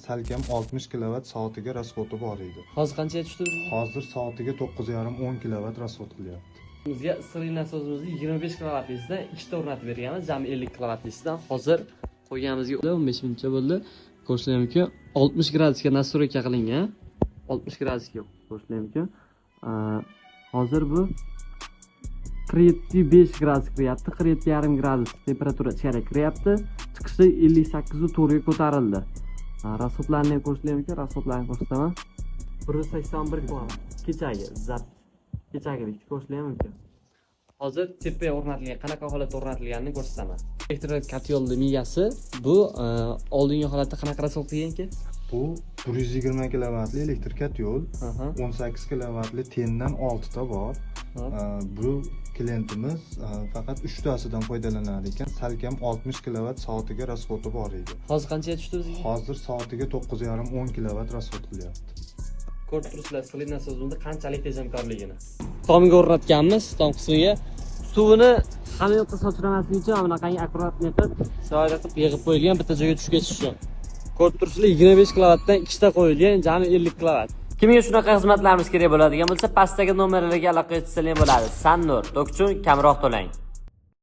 salkam 60 kW soatiga rasxoti bor edi. Hozir qanchaga tushdi bizga? Hozir soatiga 9,5-10 kW rasxot qilyapti. Bizga issiqlik nasosimizni 25 kWdan ikkita o'rnatib berganmiz, jami 50 kWdan. Hozir qo'yganimizga 15 minutcha bo'ldi. Ko'rishingiz mumkin 60 gradusga nastroyka qilingan. 60 gradusga ko'rishingiz mumkin. Hozir bu 45 gradus kiryapti, 47,5 gradus temperatura ichkariga kiryapti. Chiqishda 58.4 ga ko'tarildi. Rasxotlarni ko'rishingiz mumkin, rasxotlarni ko'rsataman. 181 kW kechagi zap. Kechagilik ko'rishingiz mumkin. Hozir tepaga o'rnatilgan, qanaqa holatda o'rnatilganini ko'rsataman. Elektr kotyolning miyasi bu oldingi holatda qanaqa rasxot qilgan-ki? Bu 120 kW elektr kotyol, 18 kW tendan 6 ta bor. Bu klientimiz faqat 3 tasidan foydalanar ekan, salkam 60 kW soatiga rasxoti bor edi. Hozir qanchaga tushdi bizga? Hozir soatiga 9,5-10 kW rasxot qilyapti. Ko'rib turibsizlar, issiqlik nasosimizni qanchalik tejamkorligini. Tomiga o'rnatganmiz, tom qismiga. Suvini hamma yoqqa sochiramaslik uchun bunaqangi akkuratni qilib, soyada qilib yig'ib qo'yilgan, bitta joyga tushib ketish uchun. Ko'rib turibsizlar, 25 kW dan ikkita qo'yilgan, jami 50 kW. Kimga shunaqa xizmatlarimiz kerak bo'ladigan bo'lsa, pastdagi nomerlarga aloqa qilsangiz bo'ladi. Sannur, Tokchun, kamroq to'lang.